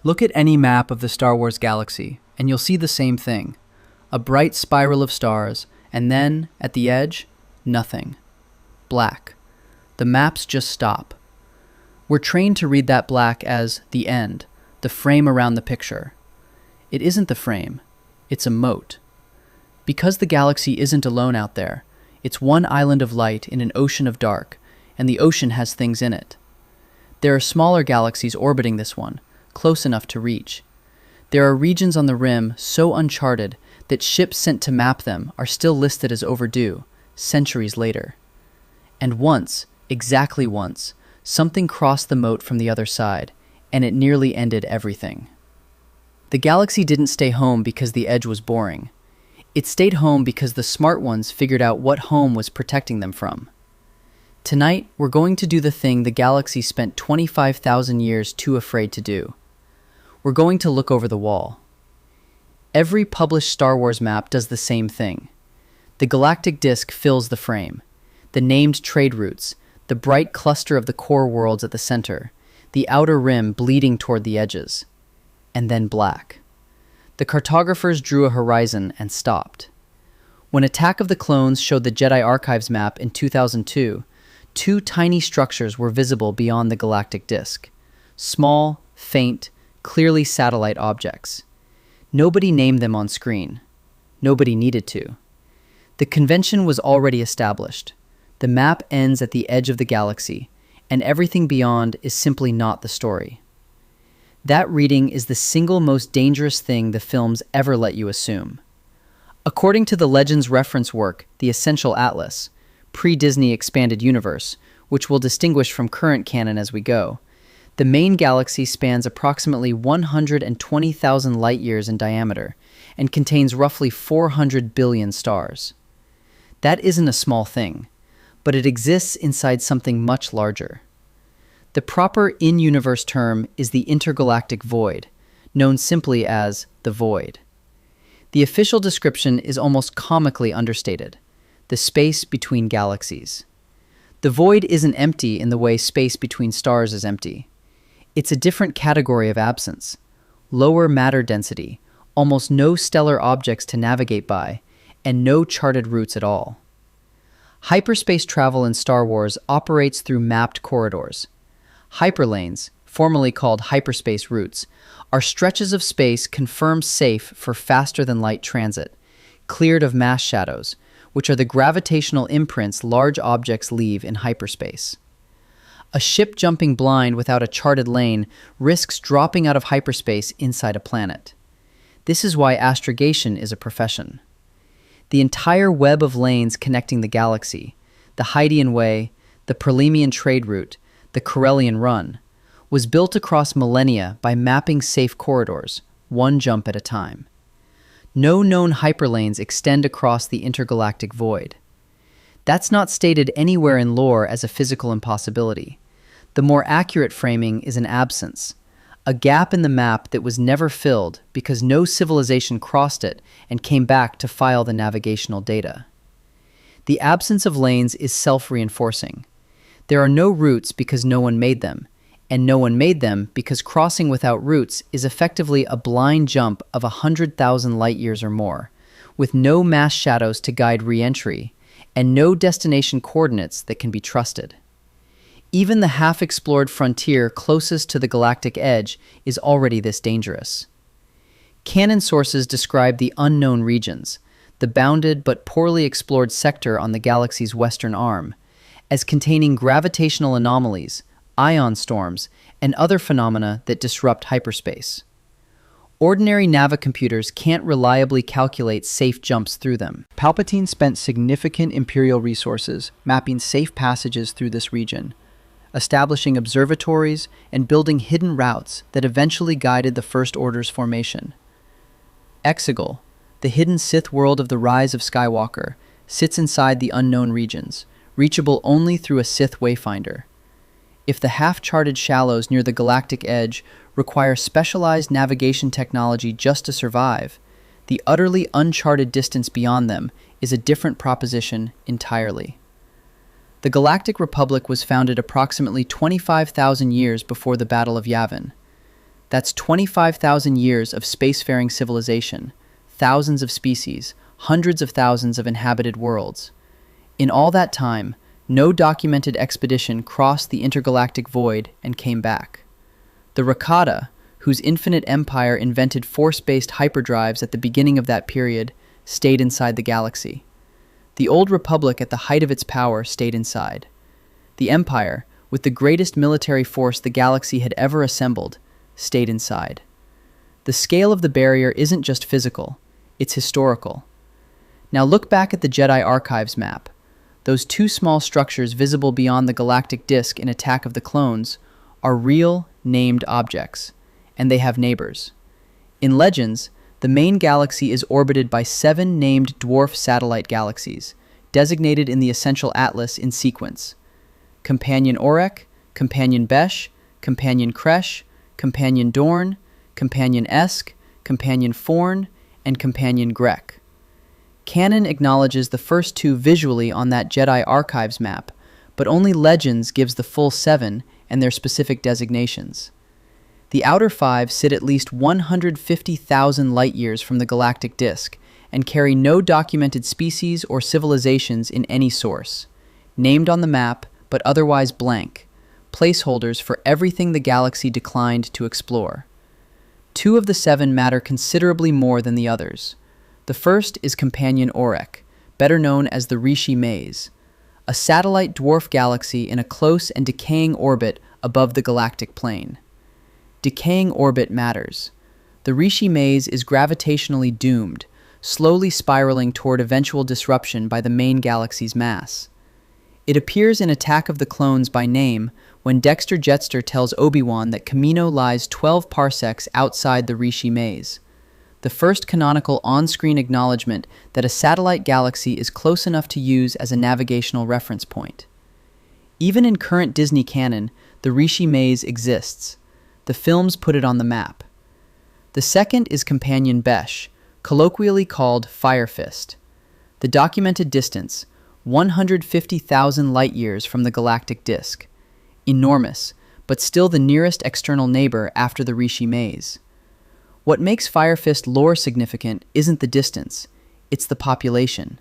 Look at any map of the Star Wars galaxy, and you'll see the same thing. A bright spiral of stars, and then, at the edge, nothing. Black. The maps just stop. We're trained to read that black as the end, the frame around the picture. It isn't the frame. It's a moat. Because the galaxy isn't alone out there, it's one island of light in an ocean of dark, and the ocean has things in it. There are smaller galaxies orbiting this one, close enough to reach. There are regions on the rim so uncharted that ships sent to map them are still listed as overdue, centuries later. And once, exactly once, something crossed the moat from the other side, and it nearly ended everything. The galaxy didn't stay home because the edge was boring. It stayed home because the smart ones figured out what home was protecting them from. Tonight, we're going to do the thing the galaxy spent 25,000 years too afraid to do. We're going to look over the wall. Every published Star Wars map does the same thing. The galactic disk fills the frame. The named trade routes, the bright cluster of the core worlds at the center, the outer rim bleeding toward the edges. And then black. The cartographers drew a horizon and stopped. When Attack of the Clones showed the Jedi Archives map in 2002, two tiny structures were visible beyond the galactic disk. Small, faint, clearly satellite objects. Nobody named them on screen. Nobody needed to. The convention was already established. The map ends at the edge of the galaxy, and everything beyond is simply not the story. That reading is the single most dangerous thing the films ever let you assume. According to the Legends reference work, The Essential Atlas, pre-Disney expanded universe, which will distinguish from current canon as we go, the main galaxy spans approximately 120,000 light-years in diameter and contains roughly 400 billion stars. That isn't a small thing, but it exists inside something much larger. The proper in-universe term is the intergalactic void, known simply as the void. The official description is almost comically understated: the space between galaxies. The void isn't empty in the way space between stars is empty. It's a different category of absence. Lower matter density, almost no stellar objects to navigate by, and no charted routes at all. Hyperspace travel in Star Wars operates through mapped corridors. Hyperlanes, formerly called hyperspace routes, are stretches of space confirmed safe for faster-than-light transit, cleared of mass shadows, which are the gravitational imprints large objects leave in hyperspace. A ship jumping blind without a charted lane risks dropping out of hyperspace inside a planet. This is why astrogation is a profession. The entire web of lanes connecting the galaxy, the Hydean Way, the Perlemian trade route, the Corellian Run, was built across millennia by mapping safe corridors, one jump at a time. No known hyperlanes extend across the intergalactic void. That's not stated anywhere in lore as a physical impossibility. The more accurate framing is an absence, a gap in the map that was never filled because no civilization crossed it and came back to file the navigational data. The absence of lanes is self-reinforcing. There are no routes because no one made them, and no one made them because crossing without routes is effectively a blind jump of 100,000 light-years or more, with no mass shadows to guide re-entry, and no destination coordinates that can be trusted. Even the half-explored frontier closest to the galactic edge is already this dangerous. Canon sources describe the unknown regions, the bounded but poorly explored sector on the galaxy's western arm, as containing gravitational anomalies, ion storms, and other phenomena that disrupt hyperspace. Ordinary navicomputers can't reliably calculate safe jumps through them. Palpatine spent significant Imperial resources mapping safe passages through this region, establishing observatories and building hidden routes that eventually guided the First Order's formation. Exegol, the hidden Sith world of the Rise of Skywalker, sits inside the unknown regions, reachable only through a Sith wayfinder. If the half-charted shallows near the galactic edge require specialized navigation technology just to survive, the utterly uncharted distance beyond them is a different proposition entirely. The Galactic Republic was founded approximately 25,000 years before the Battle of Yavin. That's 25,000 years of spacefaring civilization, thousands of species, hundreds of thousands of inhabited worlds. In all that time, no documented expedition crossed the intergalactic void and came back. The Rakata, whose infinite empire invented force-based hyperdrives at the beginning of that period, stayed inside the galaxy. The Old Republic at the height of its power stayed inside. The Empire, with the greatest military force the galaxy had ever assembled, stayed inside. The scale of the barrier isn't just physical, it's historical. Now look back at the Jedi Archives map. Those two small structures visible beyond the galactic disk in Attack of the Clones are real, named objects, and they have neighbors. In Legends, the main galaxy is orbited by 7 named dwarf satellite galaxies, designated in the Essential Atlas in sequence: Companion Orek, Companion Besh, Companion Kresh, Companion Dorn, Companion Esk, Companion Forn, and Companion Grek. Canon acknowledges the first 2 visually on that Jedi Archives map, but only Legends gives the full 7 and their specific designations. The outer 5 sit at least 150,000 light-years from the galactic disk and carry no documented species or civilizations in any source, named on the map but otherwise blank, placeholders for everything the galaxy declined to explore. 2 of the 7 matter considerably more than the others. The first is Companion Orek, better known as the Rishi Maze, a satellite dwarf galaxy in a close and decaying orbit above the galactic plane. Decaying orbit matters. The Rishi Maze is gravitationally doomed, slowly spiraling toward eventual disruption by the main galaxy's mass. It appears in Attack of the Clones by name when Dexter Jettster tells Obi-Wan that Kamino lies 12 parsecs outside the Rishi Maze, the first canonical on-screen acknowledgement that a satellite galaxy is close enough to use as a navigational reference point. Even in current Disney canon, the Rishi Maze exists. The films put it on the map. The second is Companion Besh, colloquially called Fire Fist. The documented distance, 150,000 light-years from the galactic disk. Enormous, but still the nearest external neighbor after the Rishi Maze. What makes Fire Fist lore significant isn't the distance, it's the population.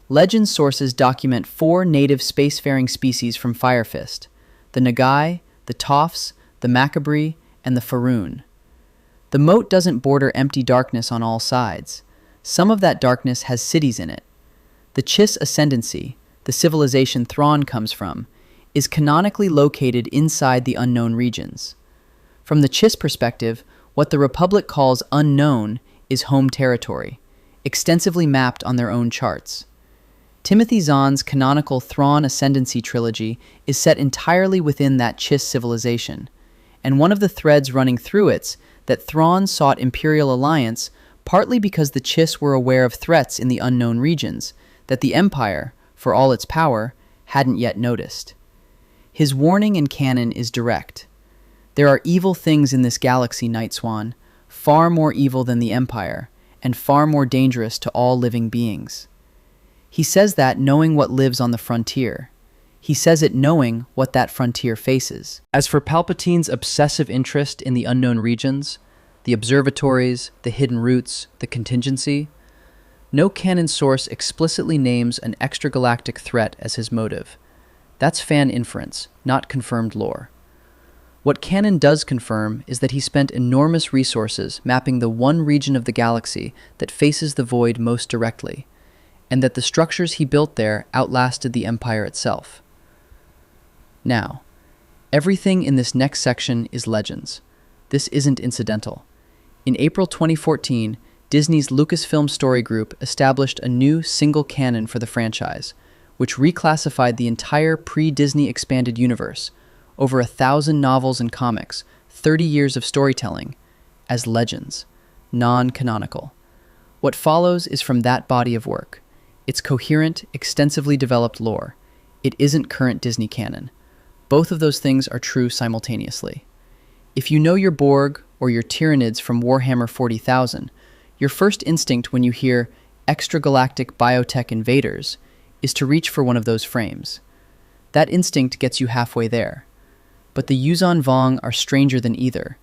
Legend sources document 4 native spacefaring species from Fire Fist: the Nagai, the Toffs, the Macabre, and the Faroon. The moat doesn't border empty darkness on all sides. Some of that darkness has cities in it. The Chiss Ascendancy, the civilization Thrawn comes from, is canonically located inside the unknown regions. From the Chiss perspective, what the Republic calls unknown is home territory, extensively mapped on their own charts. Timothy Zahn's canonical Thrawn Ascendancy trilogy is set entirely within that Chiss civilization, and one of the threads running through it's that Thrawn sought Imperial alliance partly because the Chiss were aware of threats in the unknown regions that the Empire, for all its power, hadn't yet noticed. His warning in canon is direct. There are evil things in this galaxy, Night Swan, far more evil than the Empire, and far more dangerous to all living beings. He says that knowing what lives on the frontier. He says it knowing what that frontier faces. As for Palpatine's obsessive interest in the unknown regions, the observatories, the hidden routes, the contingency, no canon source explicitly names an extragalactic threat as his motive. That's fan inference, not confirmed lore. What canon does confirm is that he spent enormous resources mapping the one region of the galaxy that faces the void most directly, and that the structures he built there outlasted the Empire itself. Now, everything in this next section is Legends. This isn't incidental. In April 2014, Disney's Lucasfilm Story Group established a new single canon for the franchise, which reclassified the entire pre-Disney expanded universe, over 1,000 novels and comics, 30 years of storytelling, as Legends, non-canonical. What follows is from that body of work. It's coherent, extensively developed lore. It isn't current Disney canon. Both of those things are true simultaneously. If you know your Borg or your Tyranids from Warhammer 40,000, your first instinct when you hear extragalactic biotech invaders is to reach for one of those frames. That instinct gets you halfway there. But the Yuuzhan Vong are stranger than either.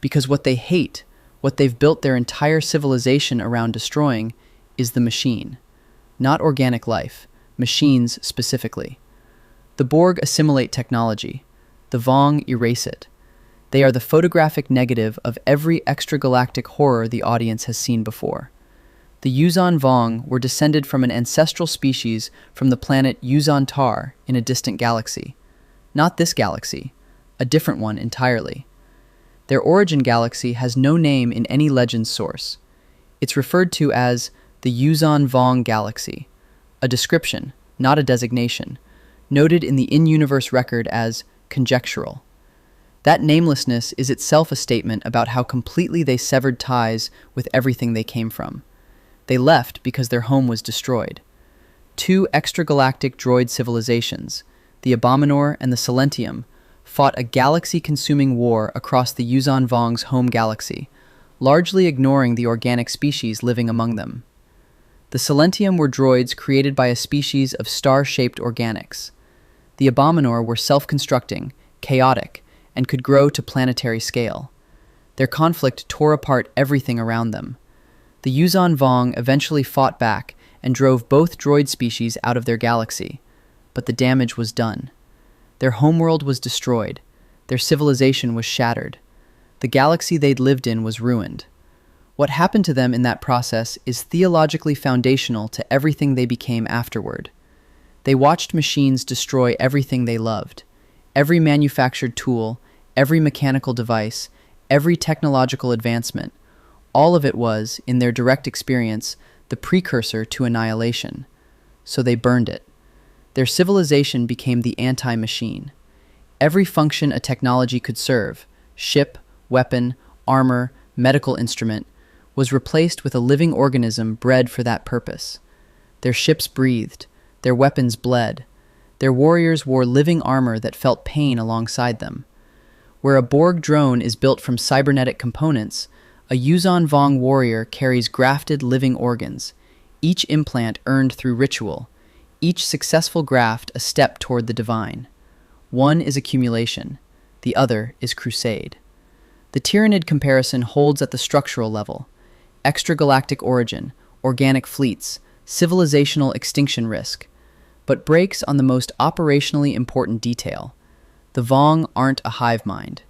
Because what they hate, what they've built their entire civilization around destroying, is the machine. Not organic life, machines specifically. The Borg assimilate technology. The Vong erase it. They are the photographic negative of every extragalactic horror the audience has seen before. The Yuzan Vong were descended from an ancestral species from the planet Yuzan Tar in a distant galaxy. Not this galaxy, a different one entirely. Their origin galaxy has no name in any legend source. It's referred to as the Yuzan Vong Galaxy, a description, not a designation, noted in the in-universe record as conjectural. That namelessness is itself a statement about how completely they severed ties with everything they came from. They left because their home was destroyed. Two extragalactic droid civilizations, the Abominor and the Silentium, fought a galaxy-consuming war across the Yuzan Vong's home galaxy, largely ignoring the organic species living among them. The Silentium were droids created by a species of star-shaped organics. The Abominor were self-constructing, chaotic, and could grow to planetary scale. Their conflict tore apart everything around them. The Yuzan Vong eventually fought back and drove both droid species out of their galaxy, but the damage was done. Their homeworld was destroyed. Their civilization was shattered. The galaxy they'd lived in was ruined. What happened to them in that process is theologically foundational to everything they became afterward. They watched machines destroy everything they loved. Every manufactured tool, every mechanical device, every technological advancement, all of it was, in their direct experience, the precursor to annihilation. So they burned it. Their civilization became the anti-machine. Every function a technology could serve, ship, weapon, armor, medical instrument, was replaced with a living organism bred for that purpose. Their ships breathed, their weapons bled, their warriors wore living armor that felt pain alongside them. Where a Borg drone is built from cybernetic components, a Yuzan Vong warrior carries grafted living organs, each implant earned through ritual, each successful graft a step toward the divine. One is accumulation, the other is crusade. The Tyranid comparison holds at the structural level. Extragalactic origin, organic fleets, civilizational extinction risk, but breaks on the most operationally important detail. The Vong aren't a hive mind.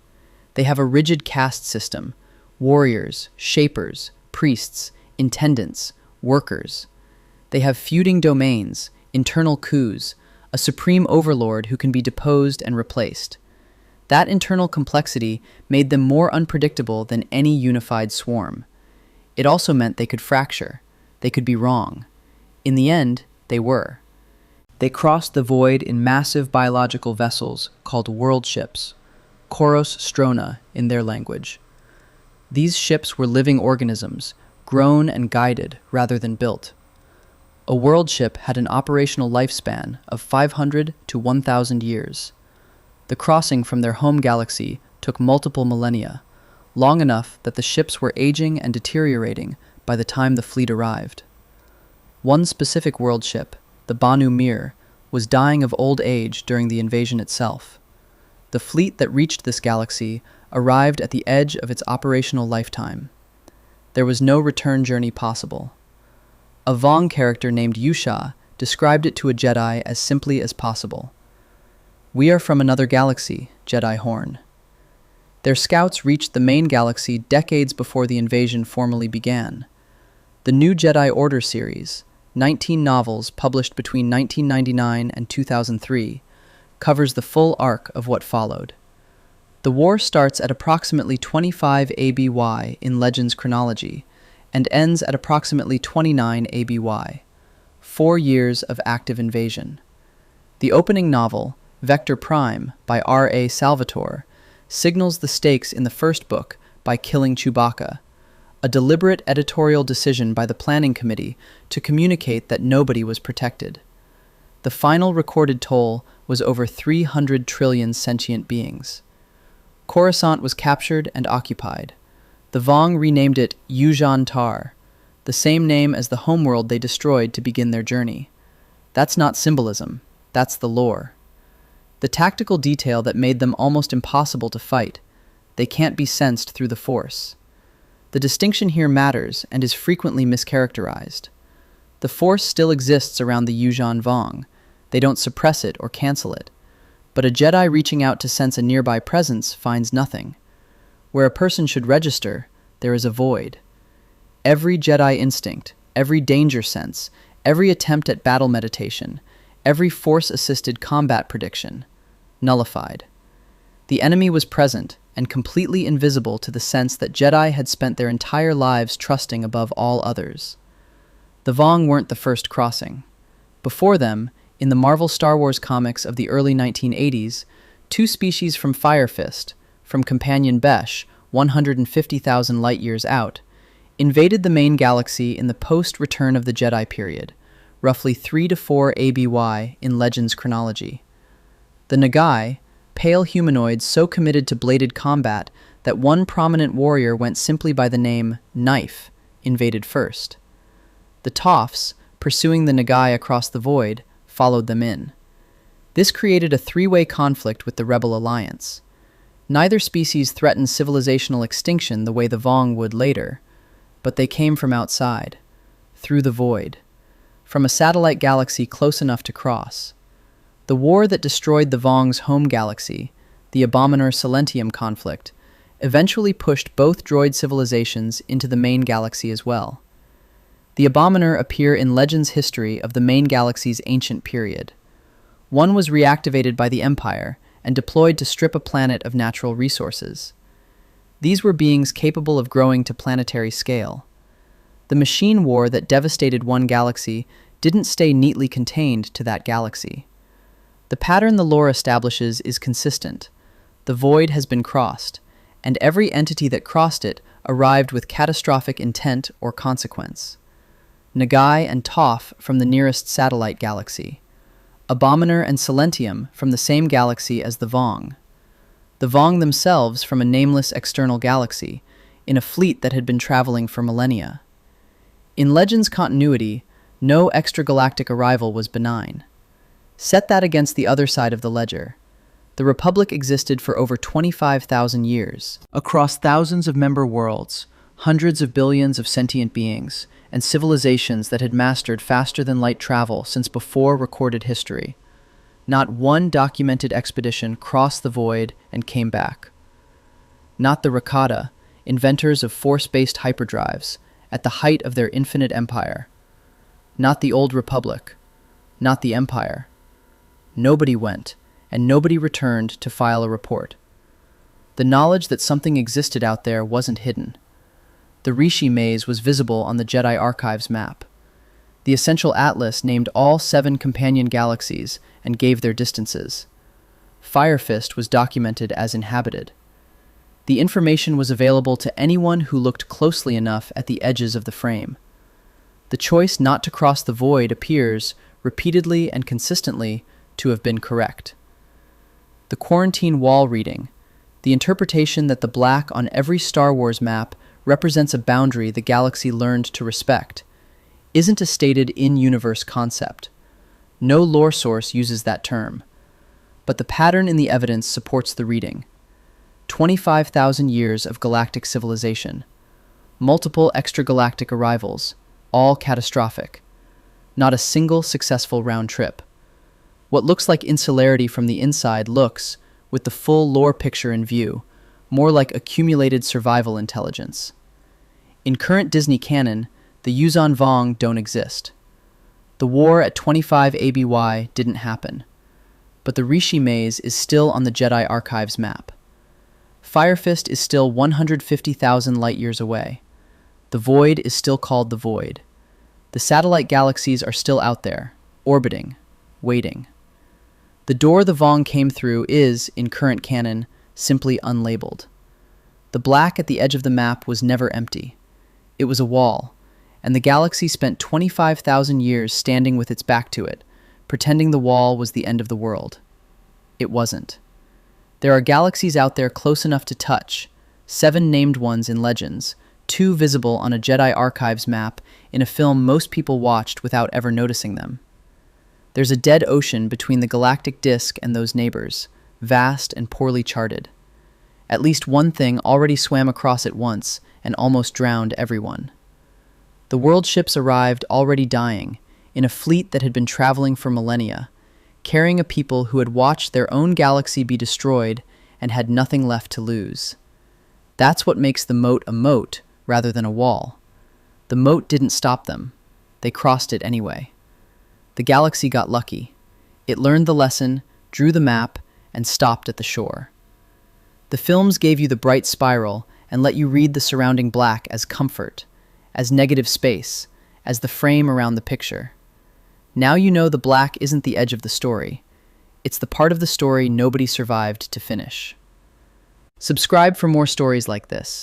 They have a rigid caste system, warriors, shapers, priests, intendants, workers. They have feuding domains, internal coups, a supreme overlord who can be deposed and replaced. That internal complexity made them more unpredictable than any unified swarm. It also meant they could fracture. They could be wrong. In the end, they were. They crossed the void in massive biological vessels called world ships, Koros Strona in their language. These ships were living organisms, grown and guided rather than built. A world ship had an operational lifespan of 500 to 1,000 years. The crossing from their home galaxy took multiple millennia, long enough that the ships were aging and deteriorating by the time the fleet arrived. One specific world ship, the Banu Mir, was dying of old age during the invasion itself. The fleet that reached this galaxy arrived at the edge of its operational lifetime. There was no return journey possible. A Vong character named Yusha described it to a Jedi as simply as possible. "We are from another galaxy, Jedi Horn." Their scouts reached the main galaxy decades before the invasion formally began. The New Jedi Order series, 19 novels published between 1999 and 2003, covers the full arc of what followed. The war starts at approximately 25 ABY in Legends chronology, and ends at approximately 29 ABY, 4 years of active invasion. The opening novel, Vector Prime, by R.A. Salvatore, signals the stakes in the first book by killing Chewbacca, a deliberate editorial decision by the planning committee to communicate that nobody was protected. The final recorded toll was over 300 trillion sentient beings. Coruscant was captured and occupied. The Vong renamed it Yuzan Tar, the same name as the homeworld they destroyed to begin their journey. That's not symbolism, that's the lore. The tactical detail that made them almost impossible to fight, They can't be sensed through the Force. The distinction here matters and is frequently mischaracterized. The Force still exists around the Yuuzhan Vong. They don't suppress it or cancel it. But a Jedi reaching out to sense a nearby presence finds nothing. Where a person should register, there is a void. Every Jedi instinct, every danger sense, every attempt at battle meditation, every Force-assisted combat prediction, nullified. The enemy was present and completely invisible to the sense that Jedi had spent their entire lives trusting above all others. The Vong weren't the first crossing. Before them, in the Marvel Star Wars comics of the early 1980s, two species from Fire Fist, from Companion Besh, 150,000 light-years out, invaded the main galaxy in the post-Return of the Jedi period, roughly 3 to 4 ABY in Legends chronology. The Nagai, pale humanoids so committed to bladed combat that one prominent warrior went simply by the name Knife, invaded first. The Toffs, pursuing the Nagai across the void, followed them in. This created a three-way conflict with the Rebel Alliance. Neither species threatened civilizational extinction the way the Vong would later, but they came from outside, through the void, from a satellite galaxy close enough to cross. The war that destroyed the Vong's home galaxy, the Abominar-Silentium conflict, eventually pushed both droid civilizations into the main galaxy as well. The Abominar appear in Legends history of the main galaxy's ancient period. One was reactivated by the Empire and deployed to strip a planet of natural resources. These were beings capable of growing to planetary scale. The machine war that devastated one galaxy didn't stay neatly contained to that galaxy. The pattern the lore establishes is consistent. The void has been crossed, and every entity that crossed it arrived with catastrophic intent or consequence. Nagai and Toph from the nearest satellite galaxy. Abominar and Silentium from the same galaxy as the Vong. The Vong themselves from a nameless external galaxy, in a fleet that had been traveling for millennia. In Legends continuity, no extragalactic arrival was benign. Set that against the other side of the ledger. The Republic existed for over 25,000 years, across thousands of member worlds, hundreds of billions of sentient beings, and civilizations that had mastered faster-than-light travel since before recorded history. Not one documented expedition crossed the void and came back. Not the Rakata, inventors of force-based hyperdrives, at the height of their infinite empire. Not the Old Republic. Not the Empire. Nobody went, and nobody returned to file a report. The knowledge that something existed out there wasn't hidden. The Rishi Maze was visible on the Jedi Archives map. The Essential Atlas named all 7 companion galaxies and gave their distances. Fire Fist was documented as inhabited. The information was available to anyone who looked closely enough at the edges of the frame. The choice not to cross the void appears, repeatedly and consistently, to have been correct. The quarantine wall reading, the interpretation that the black on every Star Wars map represents a boundary the galaxy learned to respect, isn't a stated in-universe concept. No lore source uses that term. But the pattern in the evidence supports the reading. 25,000 years of galactic civilization. Multiple extragalactic arrivals, all catastrophic. Not a single successful round trip. What looks like insularity from the inside looks, with the full lore picture in view, more like accumulated survival intelligence. In current Disney canon, the Yuuzhan Vong don't exist. The war at 25 ABY didn't happen, but the Rishi Maze is still on the Jedi Archives map. Fire Fist is still 150,000 light-years away. The void is still called the void. The satellite galaxies are still out there, orbiting, waiting. The door the Vong came through is, in current canon, simply unlabeled. The black at the edge of the map was never empty. It was a wall, and the galaxy spent 25,000 years standing with its back to it, pretending the wall was the end of the world. It wasn't. There are galaxies out there close enough to touch, 7 named ones in Legends, 2 visible on a Jedi Archives map in a film most people watched without ever noticing them. There's a dead ocean between the galactic disk and those neighbors, vast and poorly charted. At least one thing already swam across it once and almost drowned everyone. The world ships arrived already dying, in a fleet that had been traveling for millennia, carrying a people who had watched their own galaxy be destroyed and had nothing left to lose. That's what makes the moat a moat rather than a wall. The moat didn't stop them. They crossed it anyway. The galaxy got lucky. It learned the lesson, drew the map, and stopped at the shore. The films gave you the bright spiral and let you read the surrounding black as comfort, as negative space, as the frame around the picture. Now you know the black isn't the edge of the story. It's the part of the story nobody survived to finish. Subscribe for more stories like this.